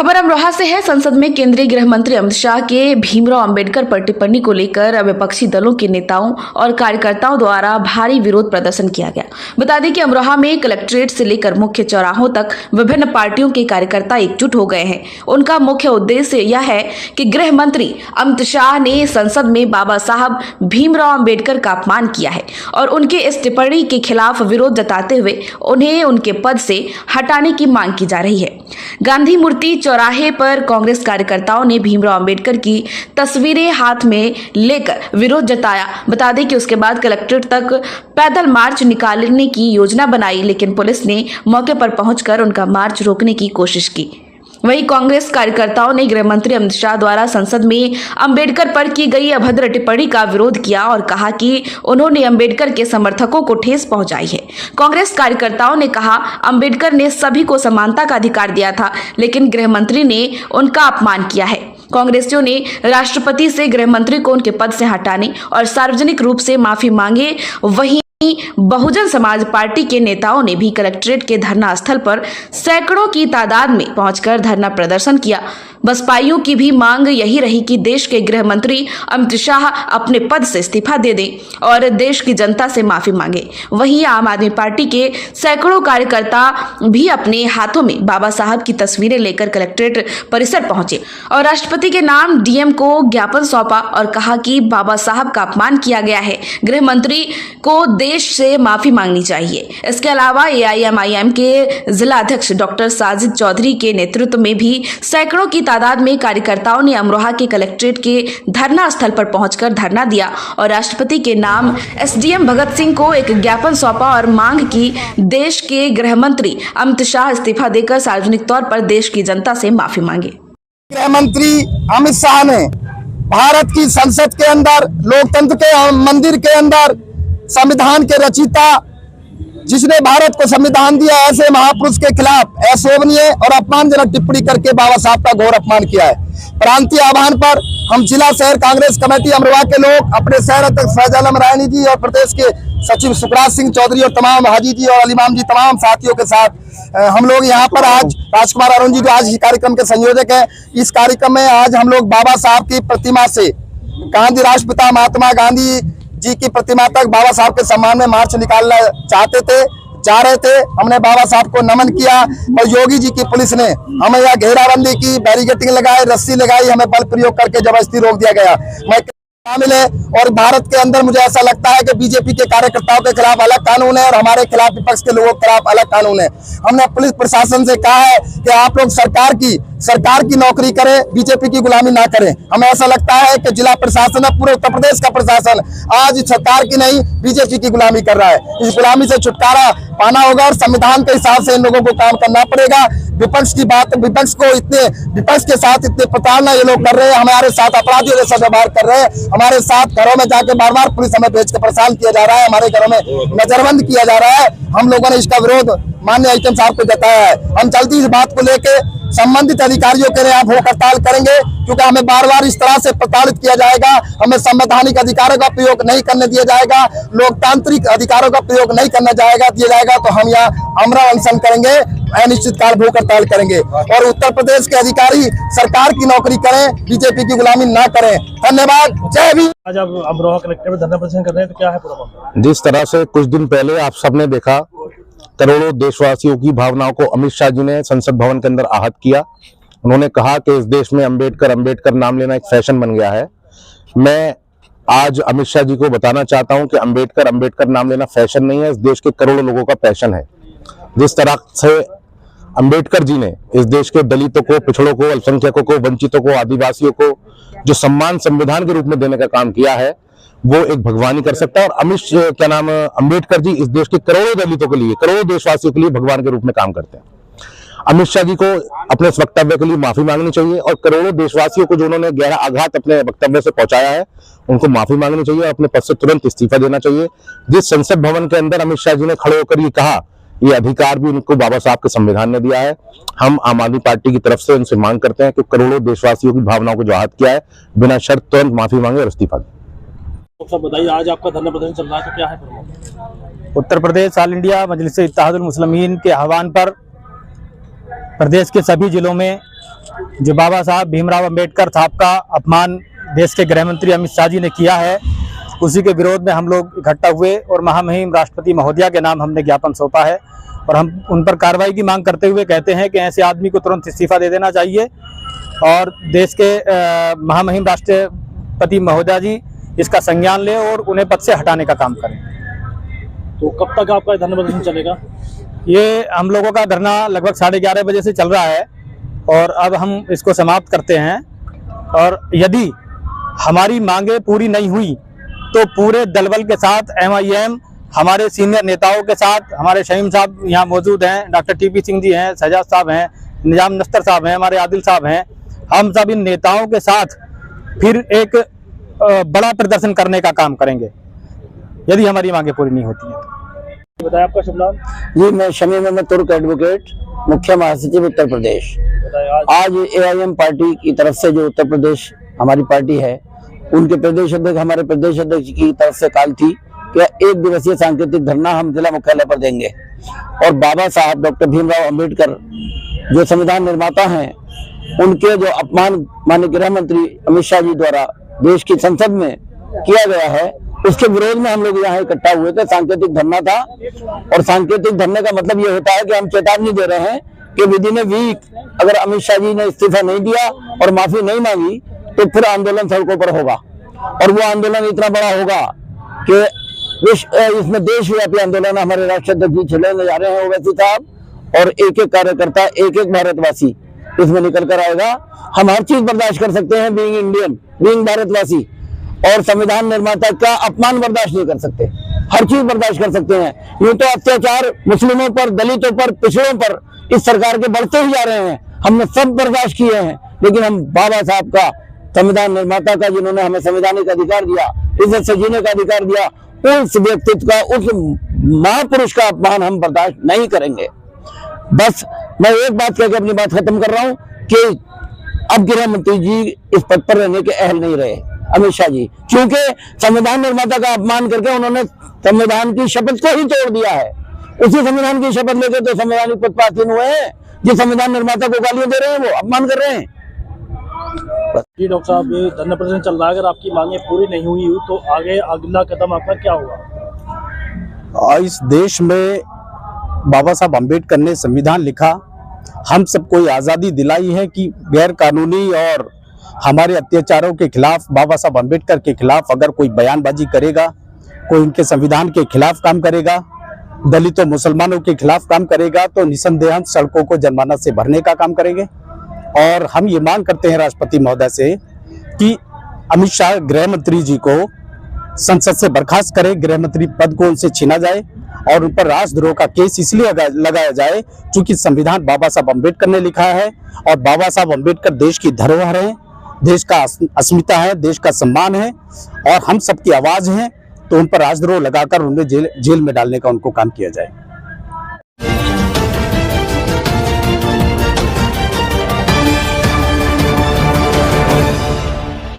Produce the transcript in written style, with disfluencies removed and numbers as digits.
खबर अमरोहा से है। संसद में केंद्रीय गृह मंत्री अमित शाह के भीमराव अंबेडकर पर टिप्पणी को लेकर विपक्षी दलों के नेताओं और कार्यकर्ताओं द्वारा भारी विरोध प्रदर्शन किया गया। बता दें कि अमरोहा में कलेक्ट्रेट से लेकर मुख्य चौराहों तक विभिन्न पार्टियों के कार्यकर्ता एकजुट हो गए हैं। उनका मुख्य उद्देश्य यह है कि गृह मंत्री अमित शाह ने संसद में बाबा साहब भीमराव अंबेडकर का अपमान किया है और उनके इस टिप्पणी के खिलाफ विरोध जताते हुए उन्हें उनके पद से हटाने की मांग की जा रही है। गांधी मूर्ति चौराहे पर कांग्रेस कार्यकर्ताओं ने भीमराव अंबेडकर की तस्वीरें हाथ में लेकर विरोध जताया। बता दें कि उसके बाद कलेक्ट्रेट तक पैदल मार्च निकालने की योजना बनाई, लेकिन पुलिस ने मौके पर पहुंचकर उनका मार्च रोकने की कोशिश की। वहीं कांग्रेस कार्यकर्ताओं ने गृह मंत्री अमित शाह द्वारा संसद में अंबेडकर पर की गई अभद्र टिप्पणी का विरोध किया और कहा कि उन्होंने अंबेडकर के समर्थकों को ठेस पहुंचाई है। कांग्रेस कार्यकर्ताओं ने कहा, अंबेडकर ने सभी को समानता का अधिकार दिया था, लेकिन गृह मंत्री ने उनका अपमान किया है। कांग्रेसियों ने राष्ट्रपति से गृह मंत्री को उनके पद से हटाने और सार्वजनिक रूप से माफी मांगे। वहीं बहुजन समाज पार्टी के नेताओं ने भी कलेक्ट्रेट के धरना स्थल पर सैकड़ों की तादाद में पहुंचकर धरना प्रदर्शन किया। बसपाइयों की भी मांग यही रही कि देश के गृह मंत्री अमित शाह अपने पद से इस्तीफा दे दें और देश की जनता से माफी मांगे। वहीं आम आदमी पार्टी के सैकड़ों कार्यकर्ता भी अपने हाथों में बाबा साहब की तस्वीरें लेकर कलेक्ट्रेट परिसर पहुंचे और राष्ट्रपति के नाम डीएम को ज्ञापन सौंपा और कहा कि बाबा साहब का अपमान किया गया है, गृह मंत्री को देश से माफी मांगनी चाहिए। इसके अलावा एआईएमआईएम के जिला अध्यक्ष डॉक्टर साजिद चौधरी के नेतृत्व में भी सैकड़ों की तादाद में कार्यकर्ताओं ने अमरोहा के कलेक्ट्रेट के धरना स्थल पर पहुंचकर धरना दिया और राष्ट्रपति के नाम एसडीएम भगत सिंह को एक ज्ञापन सौंपा और मांग की देश के गृह मंत्री अमित शाह इस्तीफा देकर सार्वजनिक तौर पर देश की जनता से माफी मांगे। गृह मंत्री अमित शाह ने भारत की संसद के अंदर, लोकतंत्र के मंदिर के अंदर, संविधान के रचयिता जिसने भारत को संविधान दिया, ऐसे महापुरुष के खिलाफ अशोभनीय और अपमानजनक टिप्पणी करके बाबा साहब का घोर अपमान किया है। प्रांतीय आह्वान पर हम जिला शहर कांग्रेस कमेटी अमरोहा के लोग, अपने शहर अध्यक्ष फैज आलम रायनी जी और प्रदेश के सचिव सुखराज सिंह चौधरी और तमाम हाजी जी और अलीमाम जी, तमाम साथियों के साथ हम लोग यहाँ पर आज राजकुमार अरुण जी जो आज इस कार्यक्रम के संयोजक है, इस कार्यक्रम में आज हम लोग बाबा साहब की प्रतिमा से गांधी राष्ट्रपिता महात्मा गांधी जी की प्रतिमा तक बाबा साहब के सम्मान में मार्च निकालना जा रहे थे। हमने बाबा साहब को नमन किया और योगी जी की पुलिस ने हमें यहाँ घेराबंदी की, बैरिकेटिंग लगाई, रस्सी लगाई, हमें बल प्रयोग करके जबरदस्ती रोक दिया गया। मैं शामिल है और भारत के अंदर मुझे ऐसा लगता है कि बीजेपी के कार्यकर्ताओं के खिलाफ अलग कानून है और हमारे खिलाफ, विपक्ष के लोगों के खिलाफ अलग कानून है। हमने पुलिस प्रशासन से कहा है कि आप लोग सरकार की नौकरी करें, बीजेपी की गुलामी ना करें। हमें ऐसा लगता है कि जिला प्रशासन, पूरे उत्तर प्रदेश का प्रशासन आज सरकार की नहीं बीजेपी की गुलामी कर रहा है। इस गुलामी से छुटकारा पाना होगा और संविधान के हिसाब से इन लोगों को काम करना पड़ेगा। विपक्ष के साथ इतने प्रताड़ना ये लोग कर रहे हैं, हमारे साथ अपराधियों जैसा व्यवहार कर रहे हैं, हमारे साथ घरों में जाके बार बार पुलिस हमें भेज के परेशान किया जा रहा है, हमारे घरों में नजरबंद किया जा रहा है। हम लोगों ने इसका विरोध माननीय आईएम साहब को जताया है। हम जल्दी इस बात को लेके संबंधित अधिकारियों के लिए आप भूख हड़ताल करेंगे, क्योंकि हमें बार बार इस तरह से प्रताड़ित किया जाएगा, हमें संवैधानिक अधिकारों का प्रयोग नहीं करने दिया जाएगा, लोकतांत्रिक अधिकारों का प्रयोग नहीं करना दिया जाएगा, तो हम यहाँ अमरा अनशन करेंगे, अनिश्चितकाल भूख हड़ताल करेंगे। और उत्तर प्रदेश के अधिकारी सरकार की नौकरी करें, बीजेपी की गुलामी ना करें। धन्यवाद। जय भीम। आज आप अमरोहा कलेक्टर में धरना प्रदर्शन कर रहे हैं, तो क्या है पूरा मामला? जिस तरह से कुछ दिन पहले आप सबने देखा, करोड़ों देशवासियों की भावनाओं को अमित शाह जी ने संसद भवन के अंदर आहत किया। उन्होंने कहा कि इस देश में अंबेडकर नाम लेना एक फैशन बन गया है। मैं आज अमित शाह जी को बताना चाहता हूं कि अंबेडकर नाम लेना फैशन नहीं है, इस देश के करोड़ों लोगों का पैशन है। जिस तरह से अंबेडकर जी ने इस देश के दलितों को, पिछड़ों को, अल्पसंख्यकों को, वंचितों को, आदिवासियों को जो सम्मान संविधान के रूप में देने का काम किया है, वो एक भगवान ही कर सकता है। और अंबेडकर जी इस देश के करोड़ों दलितों के लिए, करोड़ों देशवासियों के लिए भगवान के रूप में काम करते हैं। अमित शाह जी को अपने इस वक्तव्य के लिए माफी मांगनी चाहिए और करोड़ों देशवासियों को जो उन्होंने गहरा आघात अपने वक्तव्य से पहुंचाया है, उनको माफी मांगनी चाहिए और अपने पद से तुरंत इस्तीफा देना चाहिए। जिस संसद भवन के अंदर अमित शाह जी ने खड़े होकर ये कहा, ये अधिकार भी उनको बाबा साहब के संविधान ने दिया है। हम आम आदमी पार्टी की तरफ से उनसे मांग करते हैं कि करोड़ों देशवासियों की भावनाओं को जो आहत किया है, बिना शर्त तुरंत माफी मांगे और इस्तीफा दें। सब बताइए, आज आपका धरना प्रदर्शन चल रहा है, तो क्या है पूरा मामला? उत्तर प्रदेश ऑल इंडिया मजलिस इत्तेहादुल मुस्लिमीन के आह्वान पर प्रदेश के सभी जिलों में जो बाबा साहब भीमराव अंबेडकर साहब का अपमान देश के गृह मंत्री अमित शाह जी ने किया है, उसी के विरोध में हम लोग इकट्ठा हुए और महामहिम राष्ट्रपति महोदया के नाम हमने ज्ञापन सौंपा है और हम उन पर कार्रवाई की मांग करते हुए कहते हैं कि ऐसे आदमी को तुरंत इस्तीफा दे देना चाहिए और देश के महामहिम राष्ट्रपति महोदया जी इसका संज्ञान लें और उन्हें पद से हटाने का काम करें। तो कब तक आपका धरना प्रदर्शन चलेगा? ये हम लोगों का धरना लगभग 11:30 बजे से चल रहा है और अब हम इसको समाप्त करते हैं और यदि हमारी मांगे पूरी नहीं हुई तो पूरे दलबल के साथ MIM हमारे सीनियर नेताओं के साथ, हमारे शहीम साहब यहाँ मौजूद हैं, डॉक्टर TP सिंह जी हैं, सजाद साहब हैं, निजाम नस्तर साहब हैं, हमारे आदिल साहब हैं, हम सब इन नेताओं के साथ फिर एक बड़ा प्रदर्शन करने का काम करेंगे यदि हमारी मांगे पूरी नहीं होती है। बताइए आपका शुभ नाम। जी, मैं शमीम अहमद तुर्क एडवोकेट, मुख्य महासचिव उत्तर प्रदेश। बताइए आज AIM पार्टी की तरफ से जो उत्तर प्रदेश हमारी पार्टी है, उनके प्रदेश अध्यक्ष, हमारे प्रदेश अध्यक्ष की तरफ से कॉल थी कि 1 दिवसीय सांकेतिक धरना हम जिला मुख्यालय पर देंगे और बाबा साहब डॉक्टर भीमराव अंबेडकर जो संविधान निर्माता हैं, उनके जो अपमान माननीय गृह मंत्री अमित शाह जी द्वारा देश की संसद में किया गया है, उसके विरोध में हम लोग यहाँ इकट्ठा हुए थे। सांकेतिक धरना था और सांकेतिक धरने का मतलब ये होता है कि हम चेतावनी दे रहे हैं कि विदिन ए वीक अगर अमित शाह जी ने इस्तीफा नहीं दिया और माफी नहीं मांगी तो फिर आंदोलन सड़कों पर होगा और वो आंदोलन इतना बड़ा होगा कि इसमें देशव्यापी आंदोलन हमारे राष्ट्राध्यक्ष जी चलाने जा रहे हैं ओवैसी साहब और एक एक कार्यकर्ता, एक एक भारतवासी इसमें निकल कर आएगा। हम हर चीज बर्दाश्त कर सकते हैं बीइंग इंडियन, बीइंग भारतवासी, और संविधान निर्माता का अपमान बर्दाश्त नहीं कर सकते, हर चीज बर्दाश्त कर सकते हैं। यूं तो अत्याचार मुस्लिमों पर, दलितों पर, पिछड़ों पर इस सरकार के बढ़ते ही जा रहे हैं, हमने सब बर्दाश्त किए हैं, लेकिन हम बाबा साहब का, संविधान निर्माता का, जिन्होंने हमें संवैधानिक अधिकार दिया, इज्जत से जीने का अधिकार दिया, उस व्यक्तित्व का, उस महापुरुष का अपमान हम बर्दाश्त नहीं करेंगे। बस मैं एक बात कहकर अपनी बात खत्म कर रहा हूं कि अब गृह मंत्री जी इस पद पर रहने के अहल नहीं रहे, अमित शाह जी, क्योंकि संविधान निर्माता का अपमान करके उन्होंने संविधान की शपथ को ही तोड़ दिया है। उसी संविधान की शपथ लेकर तो संवैधानिक पद पर आसीन हुए हैं, जो संविधान निर्माता को गालियां दे रहे हैं, वो अपमान कर रहे हैं। जी डॉक्टर साहब, ये धरना प्रदर्शन चल रहा है, अगर आपकी मांगे पूरी नहीं हुई तो आगे अगला कदम आपका क्या होगा? इस देश में बाबा साहब अम्बेडकर ने संविधान लिखा, हम सबको आज़ादी दिलाई है कि गैर कानूनी और हमारे अत्याचारों के खिलाफ, बाबा साहब अम्बेडकर के खिलाफ अगर कोई बयानबाजी करेगा, कोई इनके संविधान के खिलाफ काम करेगा, दलितों मुसलमानों के खिलाफ काम करेगा, तो निसंदेह हम सड़कों को जनमानस से भरने का काम करेंगे। और हम ये मांग करते हैं राष्ट्रपति महोदय से कि अमित शाह गृह मंत्री जी को संसद से बर्खास्त करें, गृह मंत्री पद को उनसे छीना जाए और उन पर राष्ट्रद्रोह का केस इसलिए लगाया जाए क्योंकि संविधान बाबा साहब अम्बेडकर ने लिखा है और बाबा साहब अम्बेडकर देश की धरोहर है, देश का अस्मिता है, देश का सम्मान है और हम सबकी आवाज है, तो उन पर राष्ट्रद्रोह लगाकर उन्हें जेल में डालने का उनको काम किया जाए।